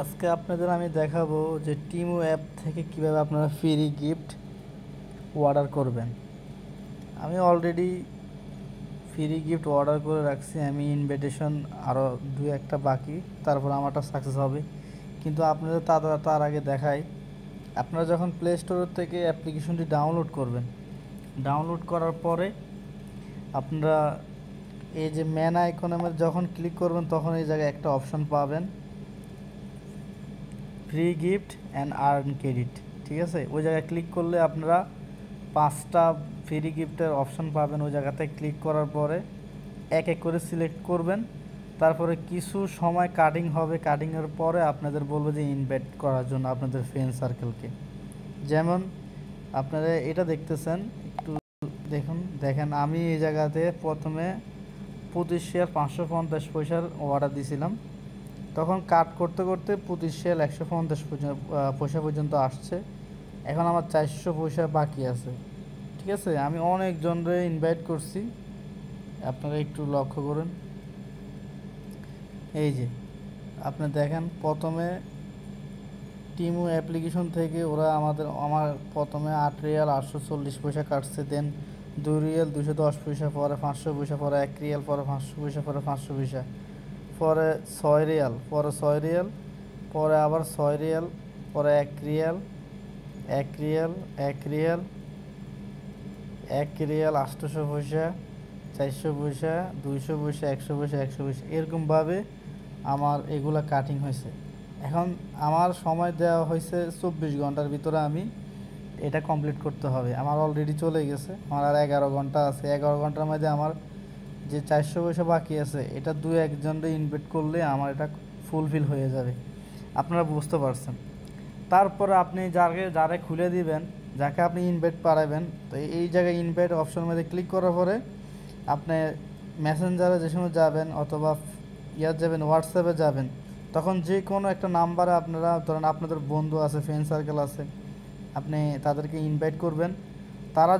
আজকে আপনাদের আমি দেখাবো যে টিমু অ্যাপ থেকে কিভাবে আপনারা ফ্রি গিফট অর্ডার করবেন। আমি অলরেডি ফ্রি গিফট অর্ডার করে রাখছি। আমি ইনভিটেশন আরও দু একটা বাকি, তারপর আমারটা সাকসেস হবে। কিন্তু আপনাদের তার আগে দেখাই, আপনারা যখন প্লে স্টোর থেকে অ্যাপ্লিকেশনটি ডাউনলোড করবেন, ডাউনলোড করার পরে আপনারা এই যে ম্যান আইকনের মধ্যে যখন ক্লিক করবেন তখন এই জায়গায় একটা অপশন পাবেন, free gift and earn credit. ঠিক আছে, ওই জায়গায় ক্লিক করলে আপনারা 5টা ফ্রি গিফটের অপশন পাবেন। ওই জায়গাতে ক্লিক করার পরে এক এক করে সিলেক্ট করবেন, তারপরে কিছু সময় কাটিং হবে। কাটিংয়ের পরে আপনাদের বলবে যে ইনভাইট করার জন্য আপনাদের ফ্রেন্ড সার্কেলকে। যেমন আপনারা এটা দেখতেছেন, একটু দেখেন আমি এই জায়গাতে প্রথমে 25 শেয়ার 550 পয়সার অর্ডার দিয়েছিলাম। তখন কাট করতে করতে 25 শেয়ার 150 পয়সা পর্যন্ত আসছে। এখন আমার 400 পয়সা বাকি আছে। ঠিক আছে, আমি অনেকজনরে ইনভাইট করছি, আপনারা একটু লক্ষ্য করুন। এই যে আপনি দেখেন, প্রথমে টিমু অ্যাপ্লিকেশন থেকে ওরা আমার প্রথমে 8 রিয়াল 840 পয়সা কাটছে, দেন 2 রিয়াল 210 পয়সা, পরে 500 পয়সা, পরে 1 রিয়াল, পরে 500 পয়সা, পরে 500 পয়সা, পরে 6 রিয়াল, পরে 6 রিয়াল, পরে আবার 6 রিয়াল, পরে 1 রিয়াল, 1 রিয়াল, 1 রিয়াল, 1 রিয়াল 800 পয়সা, 400 পয়সা, 200 পয়সা, 100 পয়সা, 100 পয়সা, এরকমভাবে আমার এগুলা কাটিং হয়েছে। এখন আমার সময় দেওয়া হয়েছে 24 ঘন্টার ভিতরে আমি এটা কমপ্লিট করতে হবে। আমার অলরেডি চলে গেছে, আমার আর 11 ঘন্টা আছে। 11 ঘন্টার মধ্যে আমার যে 400 পয়সা বাকি আছে, এটা 2-1জনরে ইনভাইট করলে আমার এটা ফুলফিল হয়ে যাবে। আপনারা বুঝতে পারছেন। তারপরে আপনি যারে খুলে দিবেন, যাকে আপনি ইনভাইট পাঠাবেন, তো এই জায়গায় ইনভাইট অপশনের মধ্যে ক্লিক করার পরে আপনি মেসেঞ্জারে যে সময় যাবেন অথবা যাবেন, হোয়াটসঅ্যাপে যাবেন, তখন যে কোনো একটা নাম্বারে আপনারা ধরেন আপনাদের বন্ধু আছে, ফ্রেন্ড সার্কেল আছে, আপনি তাদেরকে ইনভাইট করবেন। তারা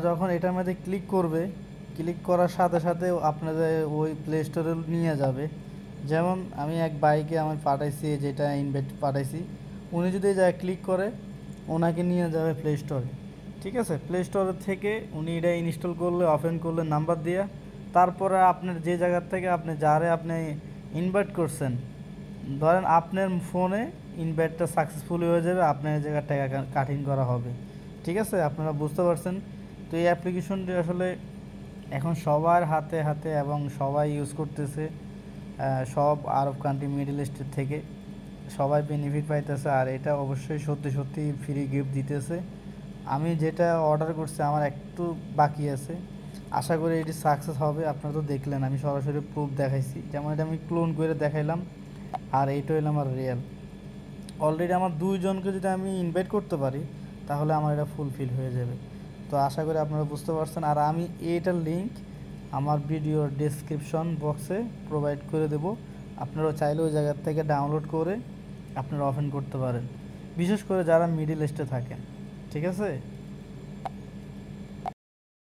যখন এটার মধ্যে ক্লিক করবে, ক্লিক করার সাথে সাথে আপনাদের ওই প্লে স্টোরে নিয়ে যাবে। যেমন আমি এক বাইকে আমি পাঠাইছি, যেটা ইনভাইট পাঠাইছি, উনি যদি এই জায়গায় ক্লিক করে ওনাকে নিয়ে যাবে প্লে স্টোরে। ঠিক আছে, প্লে স্টোর থেকে উনি এটা ইনস্টল করলে, ওপেন করলে নাম্বার দিয়ে, তারপরে আপনার যে জায়গার থেকে আপনি ইনভাইট করছেন, ধরেন আপনার ফোনে ইনভাইটটা সাকসেসফুলি হয়ে যাবে, আপনার এই জায়গায় টাকা কাটিং করা হবে। ঠিক আছে, আপনারা বুঝতে পারছেন। তো এই অ্যাপ্লিকেশনটি আসলে এখন সবার হাতে হাতে এবং সবাই ইউজ করতেছে। সব আরব কান্ট্রি, মিডল ইস্টের থেকে সবাই বেনিফিট পাইতেছে। আর এটা অবশ্যই সত্যি সত্যি ফ্রি গিফট দিতেছে। আমি যেটা অর্ডার করছি আমার একটু বাকি আছে, আশা করি এটি সাকসেস হবে। আপনারা তো দেখলেন, আমি সরাসরি প্রুফ দেখাইছি। যেমন এটা আমি ক্লোন করে দেখাইলাম, আর এইটা হইলো আমার রিয়েল। অলরেডি আমার 2 জনকে যদি আমি ইনভাইট করতে পারি, তাহলে আমার এটা ফুলফিল হয়ে যাবে। তো আশা করি আপনারা বুঝতে পারছেন। আর আমি এইটার লিঙ্ক আমার ভিডিওর ডেসক্রিপশন বক্সে প্রোভাইড করে দেব। আপনারা চাইলে ওই জায়গার থেকে ডাউনলোড করে আপনারা ওপেন করতে পারেন, বিশেষ করে যারা মিডল ইস্টে থাকেন। ঠিক আছে।